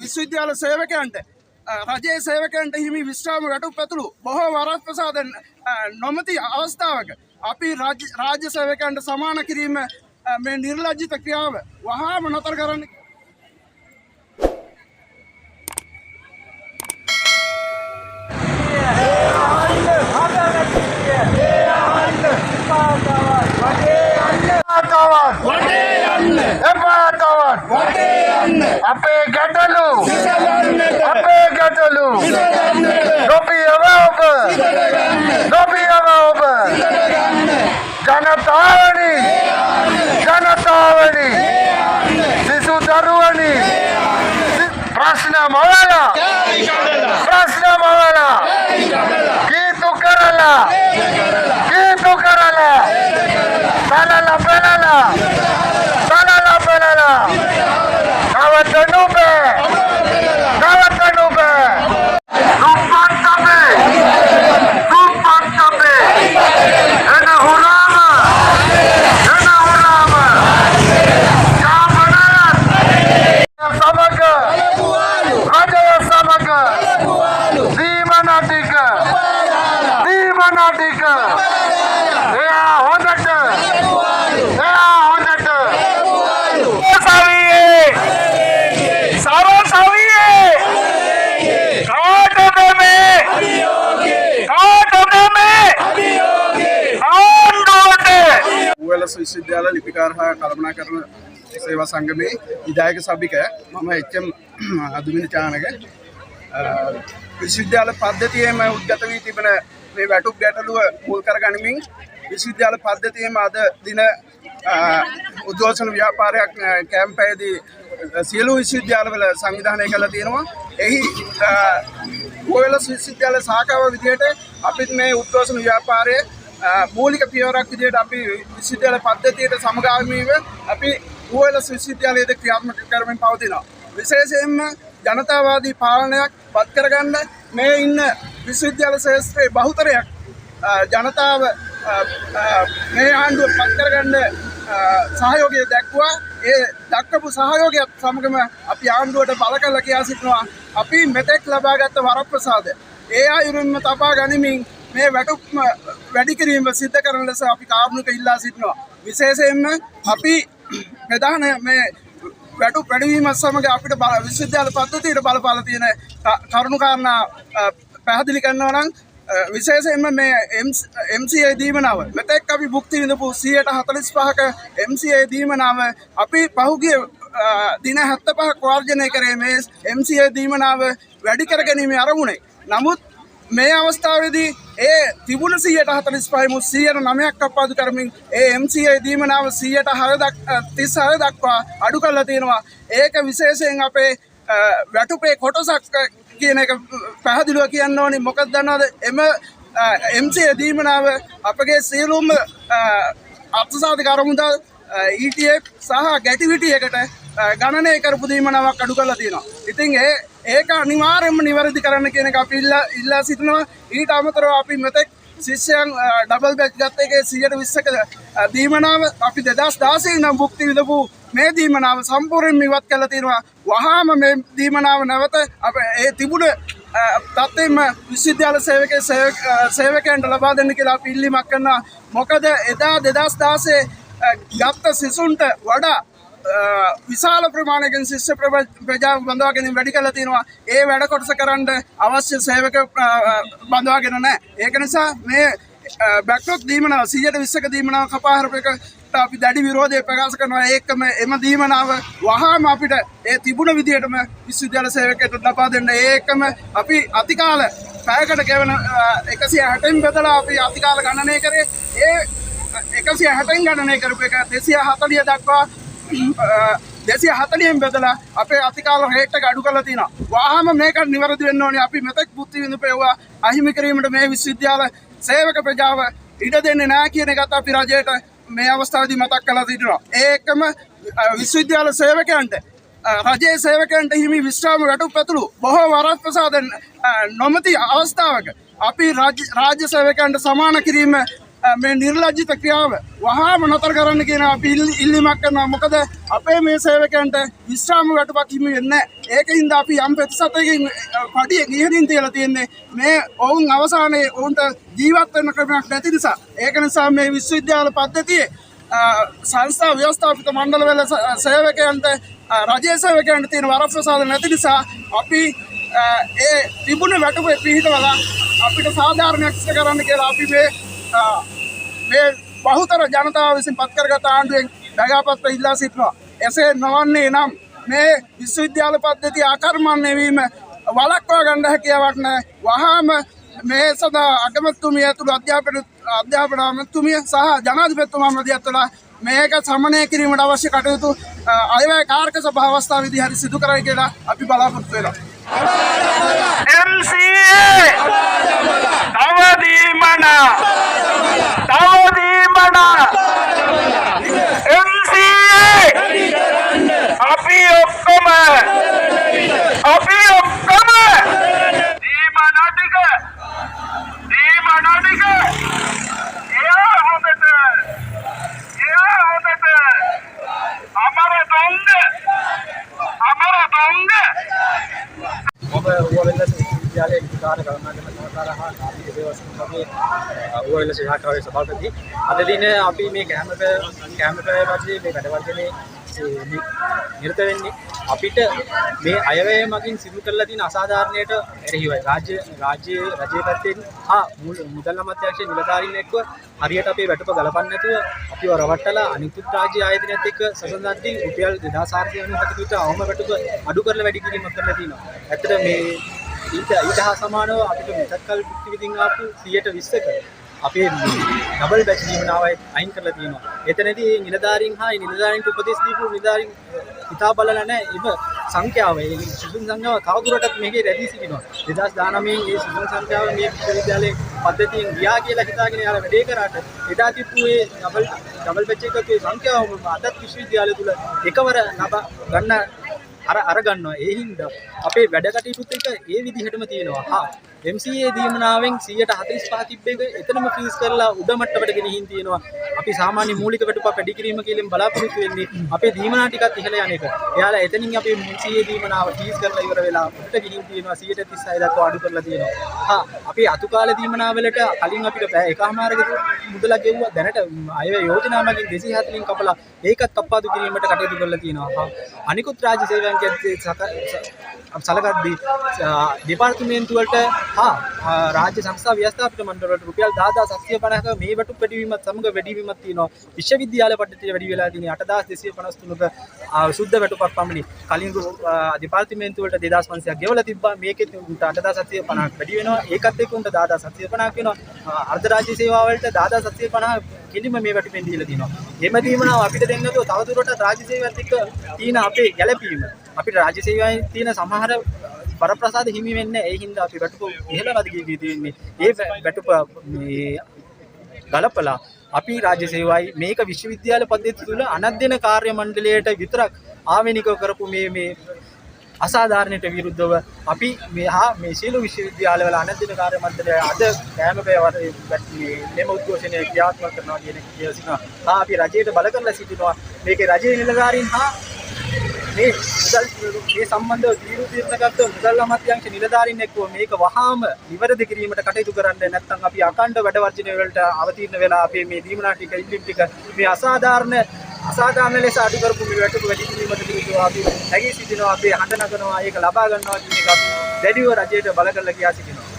විශ්වවිද්‍යාල සේවකයන්ට රජයේ සේවකයන්ට හිමි විශ්‍රාම වැටුපැතුළු බොහෝ වරක් ප්‍රසාද නොමැති අවස්ථාවක අපි රාජ්‍ය සේවකයන්ට සමාන කිරීම මේ නිර්ලජ්ජිත ක්‍රියාව වහාම නතර කරන්න. අපේ ගැටලු නොපියව ඔබ ජනතාවනි සිසු දරුවනි ප්‍රශ්න මවලා කීතු කරලා බලලා නවත්තනු බෑ එන හුරාම රජය සමග දීමන ටික එයා හොඳට विश्वविद्यालय लिपिकार कल्पनाकरण सेवा संघ में विधायक सभिक मम एचएम अदुमिन चानक विश्वविद्यालय पद्धति में उद्गत तिबन मे වැටුප් ගැටලුව මුල් කරගනිමින් විශ්වවිද්‍යාල පද්ධතියේම අද දින උද්ඝෝෂණ ව්‍යාපාරයක් කැම්පේදී සියලු විශ්වවිද්‍යාලවල සංවිධානය කළා තියෙනවා. එහි කොයලස් විශ්වවිද්‍යාල ශාඛාව විදිහට අපිත් මේ උද්ඝෝෂණ ව්‍යාපාරයේ මූලික පියවරක් විදිහට අපි විශ්වවිද්‍යාල පද්ධතියට සමගාමීව අපි කොයලස් විශ්වවිද්‍යාලයේද ක්‍රියාත්මක කරමින් පවතිනවා. විශේෂයෙන්ම ජනතාවාදී පාලනයක් පත් කරගන්න මේ ඉන්න විශ්වවිද්‍යාල ශාස්ත්‍රයේ බහුතරයක් ජනතාව මේ ආණ්ඩුව පත් කරගන්න සහයෝගය දැක්වුවා. ඒ දක්වපු සහයෝගයත් සමගම අපි ආණ්ඩුවට බල කළ කියා සිටිනවා. අපි මෙතෙක් ලබාගත් වරප්‍රසාද ඒ අයුරින්ම තබා ගනිමින් මේ වැටුප් වැඩි කිරීම සිද්ධ කරන ලෙස අපි කාරුණික ඉල්ලා සිටිනවා. විශේෂයෙන්ම අපි ප්‍රධාන මේ වැටුප් වැඩිවීම සමග අපිට විශ්වවිද්‍යාල පද්ධතියට බලපාලා තියෙන කරුණු කාරණා පැහැදිලි කරනවා නම් විශේෂයෙන්ම මේ MCA දීමනාව මෙතෙක් අපි භුක්ති විඳපු 145ක MCA දීමනාව අපි පහුගිය දින 75ක් වර්ජනය කරේ මේ MCA දීමනාව වැඩි කර ගැනීම අරමුණේ. නමුත් මේ අවස්ථාවේදී ඒ තිබුණ 145 මුත් 109ක් කප්පාදු කරමින් ඒ MCA දීමනාව 36 දක්වා අඩු කරලා තියෙනවා. ඒක විශේෂයෙන් අපේ වැටුපේ කොටසක් කියන එක පැහැදිලිව කියන්න ඕනි. මොකද දන්නවද එම MCA දීමනාව අපගේ සියලුම අර්ථසාධක අරමුදල් ETF සහ ගැටිවිටි එකට ගණනය කරපු දීමනාවක් අඩු කරලා තියෙනවා. ඉතින් ඒක අනිවාර්යයෙන්ම නිවැරදි කරන්න කියන එක අපි ඉල්ලා සිටිනවා. ඊට අමතරව අපි මෙතෙක් ශිෂ්‍යයන් ඩබල් බැච් ගත්ත එකේ 120ක දීමනාව අපි 2016 ඉඳන් භුක්ති විඳපු මේ දීමනාව සම්පූර්ණයෙන්ම ඉවත් කරලා තියෙනවා. වහාම මේ දීමනාව නැවත අප ඒ තිබුණ තත්ත්වෙම විශ්වවිද්‍යාල සේවකයන්ට ලබා දෙන්න කියලා අපි ඉල්ලීමක් කරනවා. මොකද එදා 2016 ගත්ත සිසුන්ට වඩා විශාල ප්‍රමාණයකින් ශිෂ්‍ය ප්‍රජාව බඳවා ගැනීම වැඩි කරලා තියෙනවා. ඒ වැඩ කොටස කරන්න අවශ්‍ය සේවක බඳවාගෙන නැහැ. ඒක නිසා මේ බැක්ලොග් දීමනාව 120ක දීමනාව කපා හරප එකට අපි දැඩි විරෝධය ප්‍රකාශ කරනවා. ඒකම එම දීමනාව වහාම අපිට ඒ තිබුණ විදිහටම විශ්වවිද්‍යාල සේවකයට ලබා දෙන්න. ඒකම අපි අතිකාල පැයකට ගෙවන 160න් බෙදලා අපි අතිකාල ගණනය කරේ. ඒ 160න් ගණනය කරපු එක 240 දක්වා 240න් බෙදලා අපේ අතිකාල රේට් එක අඩු කරලා තියෙනවා. වහාම මේක නිවැරදි වෙන්න ඕනේ. අපි මෙතෙක් බුද්ධි විඳපේවා අහිමි කිරීමට මේ විශ්වවිද්‍යාල සේවක ප්‍රජාව ඉඩ දෙන්නේ නැහැ කියන එකත් අපි රජයට මේ අවස්ථාවේදී මතක් කරලා සිටිනවා. ඒකම විශ්වවිද්‍යාල සේවකයන්ට රජයේ සේවකයන්ට හිමි විශ්‍රාම වැටුපැතුළු බොහෝ වරක් ප්‍රසාද නොමැති අවස්ථාවක අපි රාජ්‍ය සේවකයන්ට සමාන කිරීම මේ නිර්ලජ්ජිත ක්‍රියාව වහාම නතර කරන්න කියන අපි ඉල්ලීමක් කරනවා. මොකද අපේ මේ සේවකයන්ට විශ්‍රාම වැටුපක් හිමි වෙන්නේ නැහැ. ඒකින්ද අපි යම් ප්‍රතිශතයකින් පඩිය ගිහින් තියලා තියෙන්නේ මේ ඔවුන් අවසානයේ ඔවුන්ට ජීවත් වෙන්න ක්‍රමයක් නැති නිසා. ඒක නිසා මේ විශ්වවිද්‍යාල පද්ධතියේ සංස්ථා ව්‍යවස්ථාපිත මණ්ඩලවල සේවකයන්ට රජයේ සේවකයන්ට තියෙන වරප්‍රසාද නැති නිසා අපි ඒ තිබුණ වැටුපේ පිහිටවලා අපිට සාධාරණයක් ඉෂ්ට කරන්න කියලා අපි මේ බහුතර ජනතාව විසින් පත් කරගත් ආණ්ඩුවෙන් දයාපත්‍ර ඉල්ලා සිටිනවා. එසේ නොවන්නේ නම් මේ විශ්වවිද්‍යාල පද්ධතිය අකර්මණ්‍ය වීම වළක්වා ගන්න හැකියාවක් නැහැ. වහාම මේ සදා අගමැතිතුමිය ඇතුළු අධ්‍යාපන අමාත්‍යතුමිය සහ ජනාධිපතිතුමා මැදිහත්වලා මේක සමනය කිරීමට අවශ්‍ය කටයුතු අයවැය කාර්ක සභා අවස්ථාවේදී හරි සිදු කරයි කියලා අපි බලාපොරොත්තු වෙනවා. विद्यालय अधिकार सहकारी सभापति अद दिन अभी मे कैंप वजह मे වැඩවර්ජනේ නිරත වෙන්නේ අපිට මේ අයවැය මගින් සිදු කරලා තියෙන අසාධාරණයට එරෙහිවයි රජයේ පැත්තෙන් මුදල් අමාත්‍යාංශ නිලධාරීන් එක්ක හරියට අපේ වැටුප ගලපන්න නැතුව අපිව රවට්ටලා අනිකුත් රාජ්‍ය ආයතනයත් එක්ක සසඳද්දී රුපියල් 2497 කට අවම වැටුප අඩු කරලා වැඩි කිරීමක් කරලා තියෙනවා. ඇත්තට මේ ඊට හා සමානව අපිට මෙතක්කල් භුක්ති විඳින්න ආපු 120ක අපේ ඩබල් බැච් ජීවනාවයි අයින් කරලා තියෙනවා. එතනදී නිලධාරීන් නිලධාරීන්ට උපදෙස් දීපු නිලධාරීන් හිතා බලලා නැහැ ඉබ සංඛ්‍යාව ඒ සිසුන් සංඛ්‍යාව තවදුරටත් මේකේ රැඳී සිටිනවා. 2019 මේ සිසුන් සංඛ්‍යාව මේ විශ්වවිද්‍යාලයේ පද්ධතියෙන් ගියා කියලා හිතාගෙන යාලා වැඩේ කරාට එදා තිබ්බු ඒ ඩබල් බැච් එකකේ සංඛ්‍යාව අදත් විශ්වවිද්‍යාලය තුල එකවර ගන්න අර ගන්නවා. ඒ හින්දා අපේ වැඩ කටයුතුත් එක ඒ විදිහටම තියෙනවා. MCA දීමනාවෙන් 145 තිබ්බ එක එතනම ෆ්‍රීස් කරලා උඩ මට්ටමට ගෙනිහින් තියෙනවා. අපි සාමාන්‍ය මූලික වැටුප වැඩි කිරීම කියලා බලාපොරොත්තු වෙන්නේ අපේ දීමනා ටිකත් ඉහළ යන එක. එයාලා එතනින් අපේ MCA දීමනාව ෆ්‍රීස් කරලා ඉවර වෙලා උඩට ගෙනිහින් තියෙනවා 136 දක්වා අඩු කරලා තියෙනවා. අපේ අතුකාල දීමනා වලට කලින් අපිට බෑ එකමාරක මුදලක් ගෙවුවා දැනට අයවැය යෝජනා මගින් 240න් කපලා ඒකත් කප්පාදු කිරීමට කටයුතු කරලා තියෙනවා. අනිකුත් රාජ්‍ය සේවකයන්ගේ සලකද්දී දෙපාර්තමේන්තු වලට රාජ්‍ය සංස්ථා ව්‍යවස්ථාපිත මණ්ඩල වලට රුපියල් 10750ක මේ වැටුප් වැඩිවීමත් සමග වැඩිවීමක් තියෙනවා. විශ්වවිද්‍යාල පද්ධතිය වැඩි වෙලා තියෙන 8253ක සුද්ධ වැටුපක් පමණි. කලින් දෙපාර්තමේන්තු වලට 2500ක් ගෙවලා තිබ්බා. මේකෙත් 8750ක් වැඩි වෙනවා. ඒකත් එක්ක උන්ට 10750ක් වෙනවා. අර්ධ රාජ්‍ය සේවා වලට 10750 කෙලිම මේ වැටුපෙන් දීලා තියෙනවා. එහෙම දීමනාව අපිට දෙන්නකෝ තවදුරටත් රාජ්‍ය සේවයත් එක්ක තියෙන අපේ ගැළපීම අපිට රාජ්‍ය සේවයේ තියෙන සමහර වරප්‍රසාද හිමි වෙන්නේ ඒ හින්දා අපි වැටුප ඉහළවත් ගියේ තියෙන්නේ. ඒ වැටුප මේ ගලපලා අපි රාජ්‍ය සේවයයි මේක විශ්වවිද්‍යාල පද්ධතිය තුළ අනධ්‍යයන කාර්ය මණ්ඩලයට විතරක් ආවෙනික කරපු මේ අසාධාරණයට විරුද්ධව අපි මේ සියලු විශ්වවිද්‍යාලවල අනධ්‍යයන කාර්ය මණ්ඩලය අද කැමපේ මෙම උද්ඝෝෂණය ක්‍රියාත්මක කරනවා කියන කියනවා. අපි රජයට බල කරලා සිටිනවා. මේකේ රජයේ නිලධාරීන් මේ සම්බන්ධව තීරණගත මුදල් අමාත්‍යාංශ නිලධාරීන් එක්ක මේක වහාම නිවැරදි කිරීමට කටයුතු කරන්න නැත්නම් අපි අඛණ්ඩ වැඩ වර්ජනය වලට අවතීර්ණ වෙලා අපේ මේ දීමනා ටික ඉල්ලීම් ටික මේ අසාධාරණ ලෙස අඩු කරපු මේ වැටුප වැඩි කිරීමට විරුද්ධව අපි නැගී සිටිනවා. අපි හඬ නගනවා ඒක ලබා ගන්නවා කියන එක අපි දැඩිව රජයට බල කරලා කියා සිටිනවා.